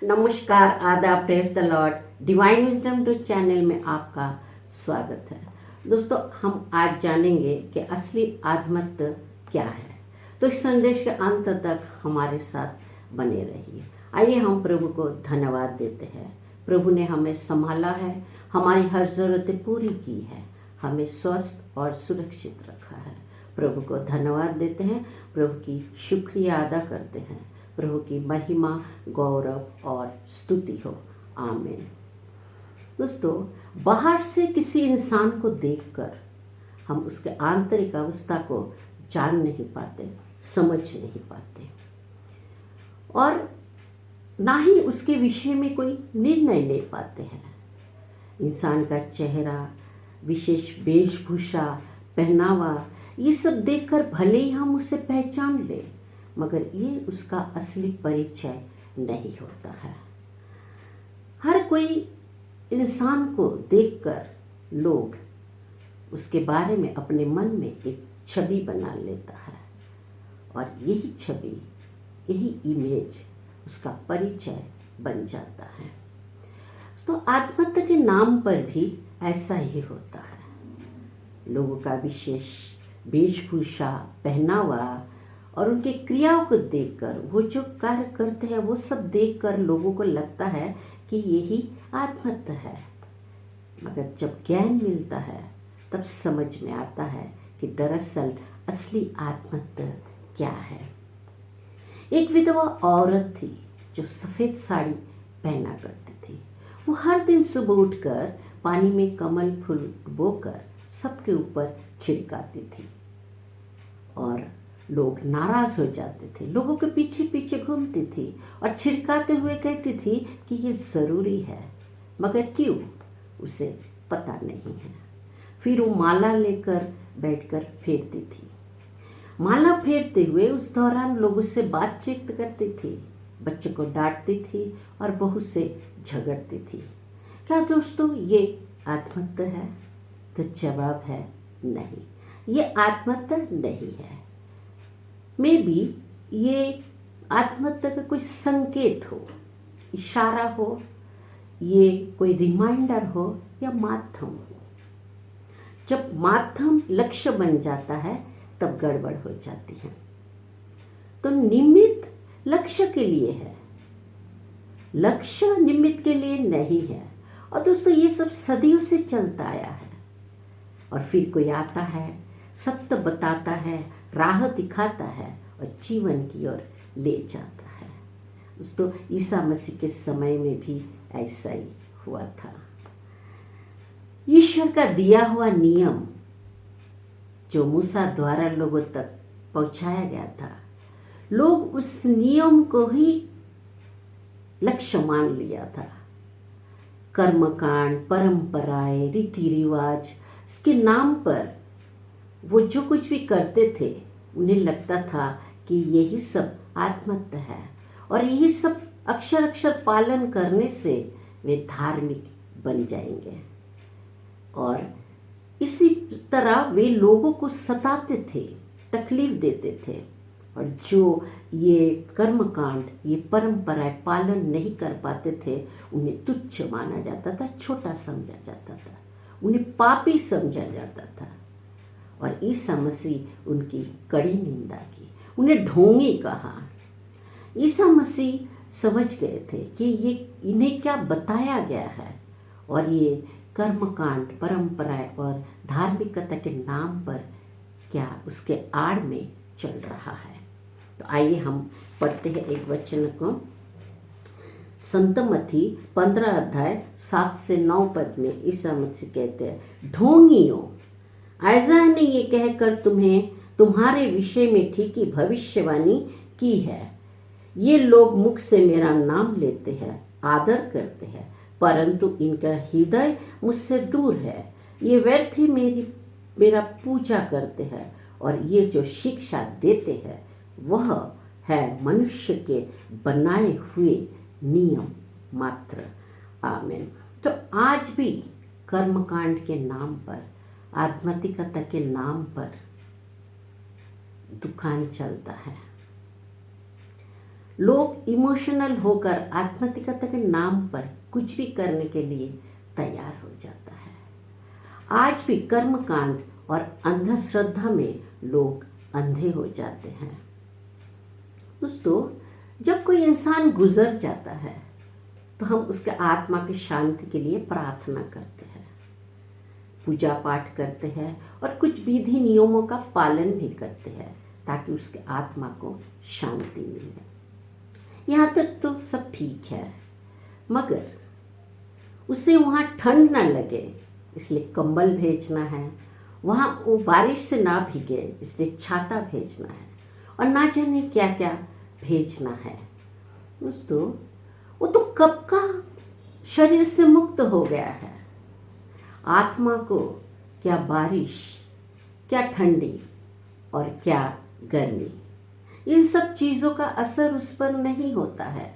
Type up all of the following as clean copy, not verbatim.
नमस्कार, आदाब, praise the lord. Divine wisdom to channel में आपका स्वागत है। दोस्तों, हम आज जानेंगे कि असली आत्मत्व क्या है। तो इस संदेश के अंत तक हमारे साथ बने रहिए। आइए हम प्रभु को धन्यवाद देते हैं। प्रभु ने हमें संभाला है, हमारी हर ज़रूरतें पूरी की है, हमें स्वस्थ और सुरक्षित रखा है। प्रभु को धन्यवाद देते हैं, प्रभु की शुक्रिया अदा करते हैं। प्रभु की महिमा, गौरव और स्तुति हो। आमीन। दोस्तों, बाहर से किसी इंसान को देखकर हम उसके आंतरिक अवस्था को जान नहीं पाते, समझ नहीं पाते और ना ही उसके विषय में कोई निर्णय ले पाते हैं। इंसान का चेहरा, विशेष वेशभूषा, पहनावा, ये सब देखकर भले ही हम उसे पहचान लें, मगर ये उसका असली परिचय नहीं होता है। हर कोई इंसान को देखकर लोग उसके बारे में अपने मन में एक छवि बना लेता है और यही छवि, यही इमेज उसका परिचय बन जाता है। तो आत्महत्या के नाम पर भी ऐसा ही होता है। लोगों का विशेष वेशभूषा, पहनावा और उनके क्रियाओं को देखकर, वो जो कार्य करते हैं वो सब देखकर लोगों को लगता है कि यही आत्महत्या है। मगर जब ज्ञान मिलता है तब समझ में आता है कि दरअसल असली आत्महत्या क्या है। एक विधवा औरत थी जो सफ़ेद साड़ी पहना करती थी। वो हर दिन सुबह उठकर पानी में कमल फूल बोकर सबके ऊपर छिड़काती थी और लोग नाराज़ हो जाते थे। लोगों के पीछे पीछे घूमती थी और छिड़काते हुए कहती थी कि ये ज़रूरी है, मगर क्यों उसे पता नहीं है। फिर वो माला लेकर बैठकर फेरती थी। माला फेरते हुए उस दौरान लोग उससे बातचीत करती थी, बच्चे को डांटती थी और बहू से झगड़ती थी। क्या दोस्तों ये आत्महत्या है? तो जवाब है नहीं, ये आत्महत्या नहीं है। मे बी ये आत्महत्या का कोई संकेत हो, इशारा हो, ये कोई रिमाइंडर हो या माध्यम हो। जब माध्यम लक्ष्य बन जाता है तब गड़बड़ हो जाती है। तो निमित्त लक्ष्य के लिए है, लक्ष्य निमित्त के लिए नहीं है। और दोस्तों, ये सब सदियों से चलता आया है। और फिर कोई आता है, सत्य बताता है, राह दिखाता है और जीवन की ओर ले जाता है। दोस्तों, ईसा मसीह के समय में भी ऐसा ही हुआ था। ईश्वर का दिया हुआ नियम जो मूसा द्वारा लोगों तक पहुंचाया गया था, लोग उस नियम को ही लक्ष्य मान लिया था। कर्मकांड, परंपराएं, रीति रिवाज, इसके नाम पर वो जो कुछ भी करते थे, उन्हें लगता था कि यही सब आत्महत्या है और यही सब अक्षर अक्षर पालन करने से वे धार्मिक बन जाएंगे। और इसी तरह वे लोगों को सताते थे, तकलीफ देते थे और जो ये कर्मकांड, ये परंपराएं पालन नहीं कर पाते थे, उन्हें तुच्छ माना जाता था, छोटा समझा जाता था, उन्हें पापी समझा जाता था। और ईसा मसीह उनकी कड़ी निंदा की, उन्हें ढोंगी कहा। ईसा मसीह समझ गए थे कि ये इन्हें क्या बताया गया है और ये कर्मकांड, परंपराएं और धार्मिकता के नाम पर क्या उसके आड़ में चल रहा है। तो आइए हम पढ़ते हैं एक वचन को। संत मत्ती 15 अध्याय 7 से 9 पद में ईसा मसीह कहते हैं, ढोंगियों, आयजाया ने ये कहकर तुम्हारे विषय में ठीक ही भविष्यवाणी की है। ये लोग मुख से मेरा नाम लेते हैं, आदर करते हैं, परंतु इनका हृदय मुझसे दूर है। ये व्यर्थ ही मेरा पूजा करते हैं और ये जो शिक्षा देते हैं वह है मनुष्य के बनाए हुए नियम मात्र। आमीन। तो आज भी कर्मकांड के नाम पर, आध्यात्मिकता के नाम पर दुकान चलता है। लोग इमोशनल होकर आत्महत्या के नाम पर कुछ भी करने के लिए तैयार हो जाता है। आज भी कर्मकांड और अंधश्रद्धा में लोग अंधे हो जाते हैं। दोस्तों, जब कोई इंसान गुजर जाता है तो हम उसके आत्मा की शांति के लिए प्रार्थना करते हैं, पूजा पाठ करते हैं और कुछ विधि नियमों का पालन भी करते हैं ताकि उसके आत्मा को शांति मिले। यहाँ तक तो सब ठीक है, मगर उसे वहाँ ठंड ना लगे इसलिए कंबल भेजना है, वहाँ वो बारिश से ना भीगे इसलिए छाता भेजना है और ना जाने क्या क्या भेजना है। दोस्तों, वो तो कब का शरीर से मुक्त हो गया है। आत्मा को क्या बारिश, क्या ठंडी और क्या गर्मी, इन सब चीज़ों का असर उस पर नहीं होता है।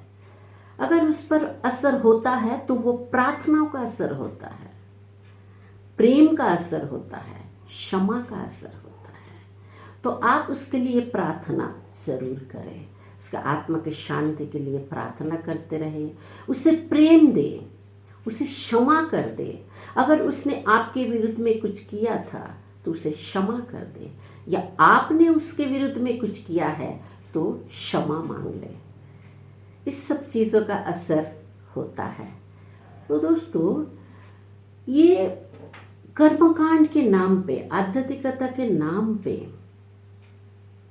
अगर उस पर असर होता है तो वो प्रार्थनाओं का असर होता है, प्रेम का असर होता है, क्षमा का असर होता है। तो आप उसके लिए प्रार्थना ज़रूर करें, उसका आत्मा की शांति के लिए प्रार्थना करते रहे, उसे प्रेम दे, उसे क्षमा कर दे। अगर उसने आपके विरुद्ध में कुछ किया था तो उसे क्षमा कर दे, या आपने उसके विरुद्ध में कुछ किया है तो क्षमा मांग ले। इस सब चीज़ों का असर होता है। तो दोस्तों, ये कर्मकांड के नाम पे, आध्यात्मिकता के नाम पे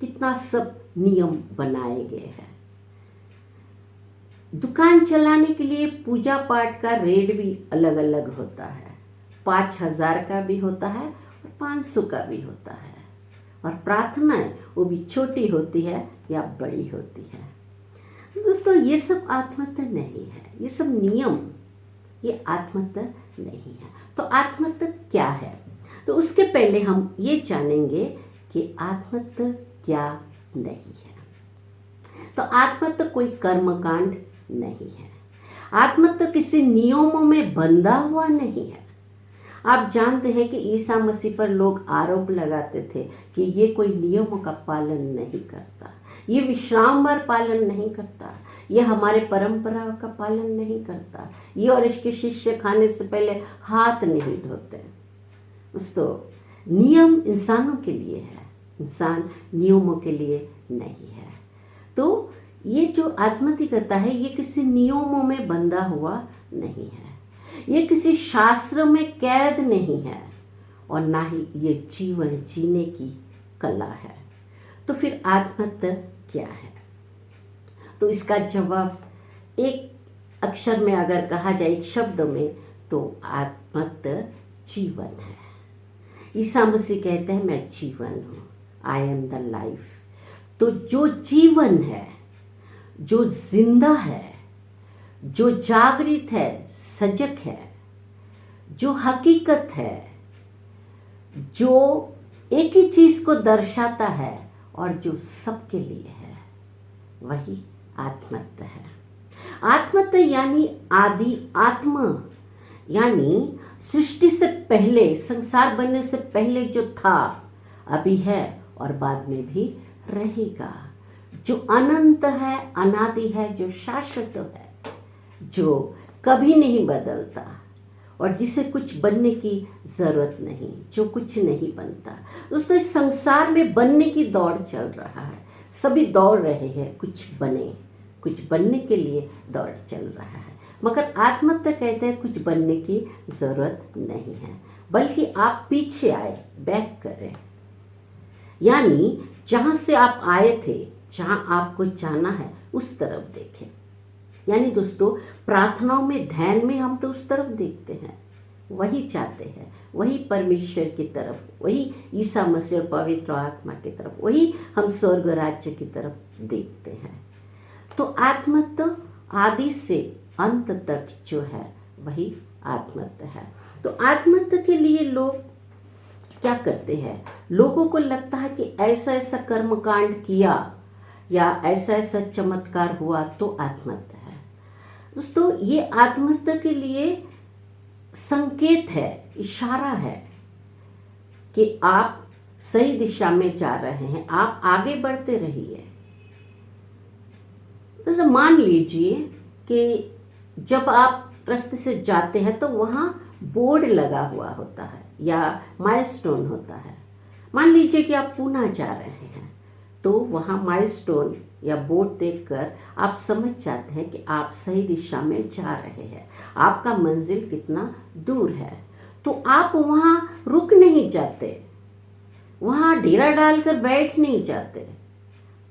कितना सब नियम बनाए गए हैं। दुकान चलाने के लिए पूजा पाठ का रेट भी अलग अलग होता है। 5,000 का भी होता है और 500 का भी होता है। और प्रार्थनाएं वो भी छोटी होती है या बड़ी होती है। दोस्तों, ये सब आत्महत्या नहीं है, ये सब नियम, ये आत्महत्या नहीं है। तो आत्महत्या क्या है? तो उसके पहले हम ये जानेंगे कि आत्महत्या क्या नहीं है। तो आत्महत्या कोई कर्मकांड नहीं है। आत्महत्या किसी नियमों में बंधा हुआ नहीं है। आप जानते हैं कि ईसा मसीह पर लोग आरोप लगाते थे कि ये कोई नियमों का पालन नहीं करता, ये विश्रामवार पालन नहीं करता, ये हमारे परंपराओं का पालन नहीं करता, ये और इसके शिष्य खाने से पहले हाथ नहीं धोते। दोस्तों, नियम इंसानों के लिए है, इंसान नियमों के लिए नहीं है। तो ये जो आत्महत्या है ये किसी नियमों में बंधा हुआ नहीं है, ये किसी शास्त्र में कैद नहीं है और ना ही ये जीवन जीने की कला है। तो फिर आत्महत्या क्या है? तो इसका जवाब एक अक्षर में अगर कहा जाए, एक शब्द में, तो आत्महत्या जीवन है। ईसा मसीह कहते हैं मैं जीवन हूँ, आई एम द लाइफ। तो जो जीवन है, जो जिंदा है, जो जागृत है, सजग है, जो हकीकत है, जो एक ही चीज़ को दर्शाता है और जो सबके लिए है, वही आत्महत्या है। आत्महत्या यानी आदि आत्मा, यानी सृष्टि से पहले, संसार बनने से पहले जो था, अभी है और बाद में भी रहेगा, जो अनंत है, अनादि है, जो शाश्वत है, जो कभी नहीं बदलता और जिसे कुछ बनने की ज़रूरत नहीं, जो कुछ नहीं बनता। दोस्तों, इस संसार में बनने की दौड़ चल रहा है, सभी दौड़ रहे हैं कुछ बने, कुछ बनने के लिए दौड़ चल रहा है। मगर आत्महत्या कहते हैं कुछ बनने की ज़रूरत नहीं है, बल्कि आप पीछे आए, बैक करें, यानी जहाँ से आप आए थे, जहाँ आपको जाना है, उस तरफ देखें। यानी दोस्तों, प्रार्थनाओं में, ध्यान में हम तो उस तरफ देखते हैं, वही चाहते हैं, वही परमेश्वर की तरफ, वही ईसा मसीह और पवित्र आत्मा की तरफ, वही हम स्वर्ग राज्य की तरफ देखते हैं। तो आत्महत्या आदि से अंत तक जो है वही आत्महत्या है। तो आत्महत्या के लिए लोग क्या करते हैं? लोगों को लगता है कि ऐसा ऐसा कर्मकांड किया या ऐसा ऐसा चमत्कार हुआ तो आत्महत्या है। दोस्तों, ये आत्महत्या के लिए संकेत है, इशारा है कि आप सही दिशा में जा रहे हैं, आप आगे बढ़ते रहिए। जैसे मान लीजिए कि जब आप रास्ते से जाते हैं तो वहाँ बोर्ड लगा हुआ होता है या माइलस्टोन होता है। मान लीजिए कि आप पूना जा रहे हैं, तो वहाँ माइलस्टोन या बोर्ड देखकर आप समझ जाते हैं कि आप सही दिशा में जा रहे हैं, आपका मंजिल कितना दूर है। तो आप वहाँ रुक नहीं जाते, वहाँ डेरा डालकर बैठ नहीं जाते,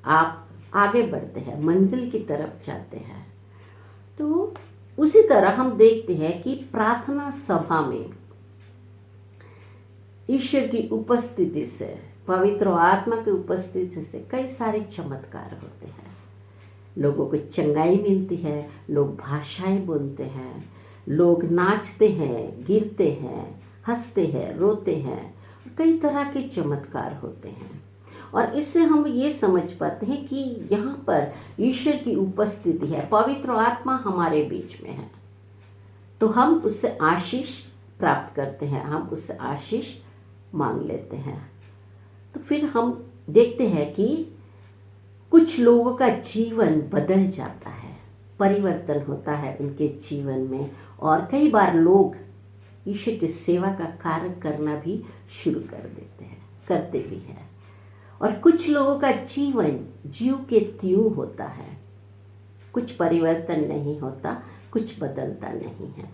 आप आगे बढ़ते हैं, मंजिल की तरफ जाते हैं। तो उसी तरह हम देखते हैं कि प्रार्थना सभा में ईश्वर की उपस्थिति से, पवित्र आत्मा की उपस्थिति से कई सारे चमत्कार होते हैं। लोगों को चंगाई मिलती है, लोग भाषाएं बोलते हैं, लोग नाचते हैं, गिरते हैं, हंसते हैं, रोते हैं, कई तरह के चमत्कार होते हैं। और इससे हम ये समझ पाते हैं कि यहाँ पर ईश्वर की उपस्थिति है, पवित्र आत्मा हमारे बीच में है। तो हम उससे आशीष प्राप्त करते हैं, हम उससे आशीष मांग लेते हैं। तो फिर हम देखते हैं कि कुछ लोगों का जीवन बदल जाता है, परिवर्तन होता है उनके जीवन में, और कई बार लोग ईश्वर की सेवा का कार्य करना भी शुरू कर देते हैं, करते भी हैं। और कुछ लोगों का जीवन ज्यों के त्यों होता है, कुछ परिवर्तन नहीं होता, कुछ बदलता नहीं है।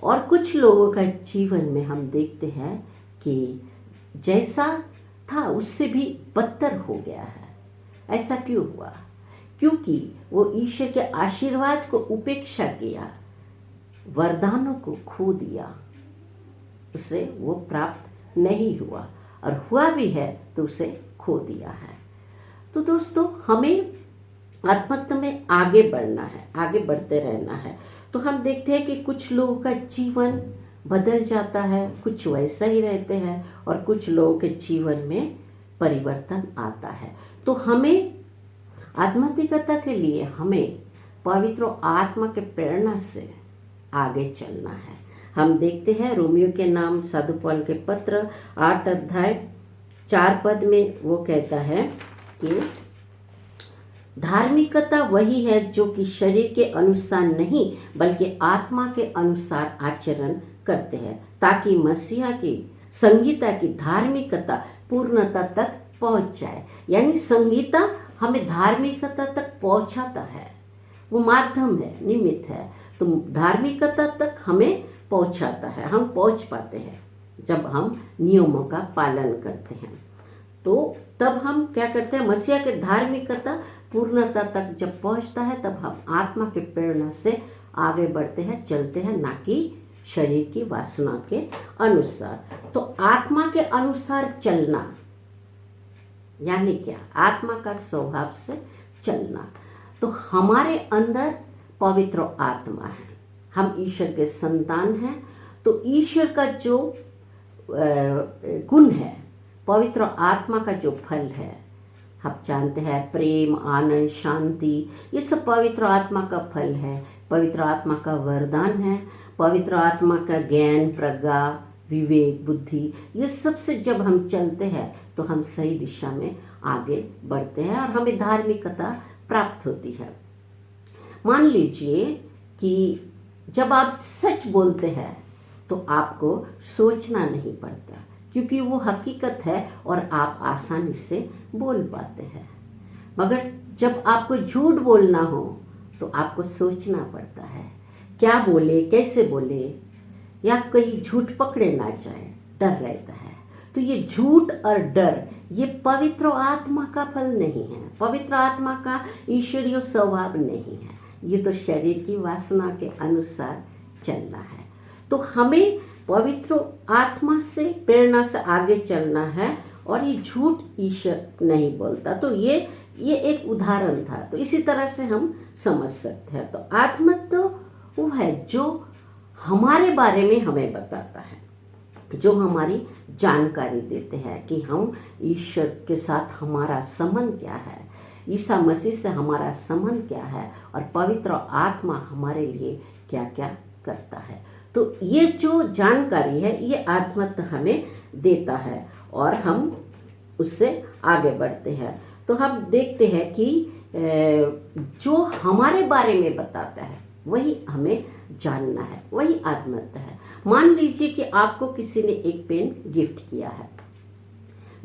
और कुछ लोगों का जीवन में हम देखते हैं कि जैसा था उससे भी बदतर हो गया है। ऐसा क्यों हुआ? क्योंकि वो ईश्वर के आशीर्वाद को उपेक्षा किया, वरदानों को खो दिया, उसे वो प्राप्त नहीं हुआ, और हुआ भी है तो उसे खो दिया है। तो दोस्तों, हमें आत्मत्व में आगे बढ़ना है, आगे बढ़ते रहना है। तो हम देखते हैं कि कुछ लोगों का जीवन बदल जाता है, कुछ वैसा ही रहते हैं, और कुछ लोगों के जीवन में परिवर्तन आता है। तो हमें आध्यात्मिकता के लिए हमें पवित्र आत्मा के प्रेरणा से आगे चलना है। हम देखते हैं रोमियो के नाम साधु पौल के पत्र 8 अध्याय 4 पद में वो कहता है कि धार्मिकता वही है जो कि शरीर के अनुसार नहीं बल्कि आत्मा के अनुसार आचरण करते हैं, ताकि मसीहा की संहिता की धार्मिकता पूर्णता तक पहुंच जाए। यानी संहिता हमें धार्मिकता तक पहुंचाता है, वो माध्यम है, निमित्त है। तो धार्मिकता तक हमें पहुंचाता है, हम पहुंच पाते हैं जब हम नियमों का पालन करते हैं। तो तब हम क्या करते हैं, मसीहा के धार्मिकता पूर्णता तक जब पहुंचता है तब हम आत्मा के प्रेरणा से आगे बढ़ते हैं, चलते हैं, ना कि शरीर की वासना के अनुसार। तो आत्मा के अनुसार चलना यानी क्या? आत्मा का स्वभाव से चलना। तो हमारे अंदर पवित्र आत्मा है, हम ईश्वर के संतान हैं। तो ईश्वर का जो गुण है, पवित्र आत्मा का जो फल है, हम जानते हैं प्रेम, आनंद, शांति, ये सब पवित्र आत्मा का फल है, पवित्र आत्मा का वरदान है, पवित्र आत्मा का ज्ञान, प्रज्ञा, विवेक, बुद्धि, ये सब से जब हम चलते हैं तो हम सही दिशा में आगे बढ़ते हैं और हमें धार्मिकता प्राप्त होती है। मान लीजिए कि जब आप सच बोलते हैं तो आपको सोचना नहीं पड़ता, क्योंकि वो हकीकत है और आप आसानी से बोल पाते हैं। मगर जब आपको झूठ बोलना हो तो आपको सोचना पड़ता है, क्या बोले, कैसे बोले, या कहीं झूठ पकड़े ना जाए, डर रहता है। तो ये झूठ और डर ये पवित्र आत्मा का फल नहीं है, पवित्र आत्मा का ईश्वरीय स्वभाव नहीं है, ये तो शरीर की वासना के अनुसार चलना है। तो हमें पवित्र आत्मा से प्रेरणा से आगे चलना है, और ये झूठ ईश्वर नहीं बोलता। तो ये एक उदाहरण था, तो इसी तरह से हम समझ सकते हैं। तो आत्मा तो वो है जो हमारे बारे में हमें बताता है, जो हमारी जानकारी देते हैं कि हम ईश्वर के साथ हमारा संबंध क्या है, ईसा मसीह से हमारा संबंध क्या है, और पवित्र आत्मा हमारे लिए क्या क्या करता है। तो ये जो जानकारी है ये आत्मत्व हमें देता है और हम उससे आगे बढ़ते हैं। तो हम देखते हैं कि जो हमारे बारे में बताता है वही हमें जानना है, वही आत्मतत्व है। मान लीजिए कि आपको किसी ने एक पेन गिफ्ट किया है,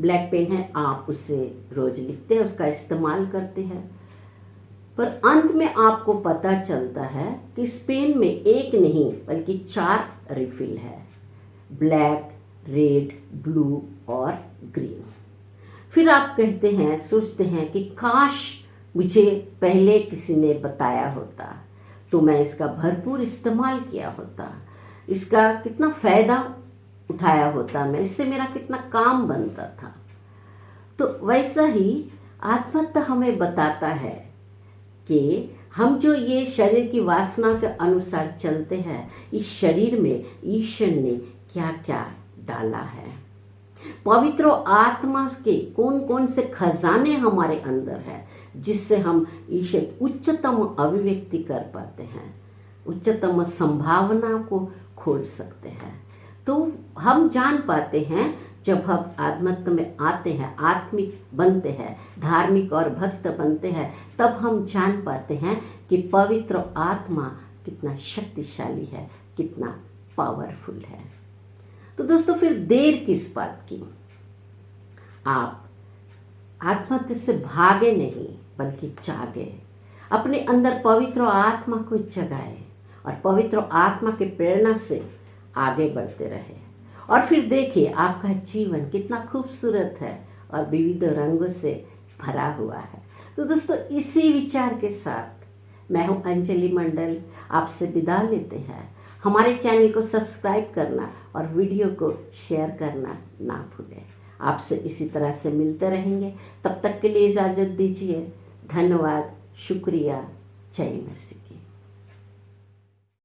ब्लैक पेन है, आप उससे रोज लिखते हैं, उसका इस्तेमाल करते हैं, पर अंत में आपको पता चलता है कि इस पेन में एक नहीं बल्कि 4 रिफिल है, ब्लैक, रेड, ब्लू और ग्रीन। फिर आप कहते हैं, सोचते हैं कि काश मुझे पहले किसी ने बताया होता तो मैं इसका भरपूर इस्तेमाल किया होता, इसका कितना फ़ायदा उठाया होता मैं, इससे मेरा कितना काम बनता था। तो वैसा ही आत्मतत्व हमें बताता है कि हम जो ये शरीर की वासना के अनुसार चलते हैं, इस शरीर में ईश्वर ने क्या क्या डाला है, पवित्र आत्मा के कौन कौन से खजाने हमारे अंदर है, जिससे हम ईश्वर उच्चतम अभिव्यक्ति कर पाते हैं, उच्चतम संभावना को खोल सकते हैं। तो हम जान पाते हैं, जब हम आत्मतत्व में आते हैं, आत्मिक बनते हैं, धार्मिक और भक्त बनते हैं, तब हम जान पाते हैं कि पवित्र आत्मा कितना शक्तिशाली है, कितना पावरफुल है। तो दोस्तों, फिर देर किस बात की? आप आत्मतत्व से भागे नहीं बल्कि जागे, अपने अंदर पवित्र आत्मा को जगाए और पवित्र आत्मा के प्रेरणा से आगे बढ़ते रहे। और फिर देखिए आपका जीवन कितना खूबसूरत है और विविध रंगों से भरा हुआ है। तो दोस्तों, इसी विचार के साथ मैं हूँ अंजलि मंडल, आपसे विदा लेते हैं। हमारे चैनल को सब्सक्राइब करना और वीडियो को शेयर करना ना भूलें। आपसे इसी तरह से मिलते रहेंगे, तब तक के लिए इजाज़त दीजिए। धन्यवाद, शुक्रिया, जय मसीह।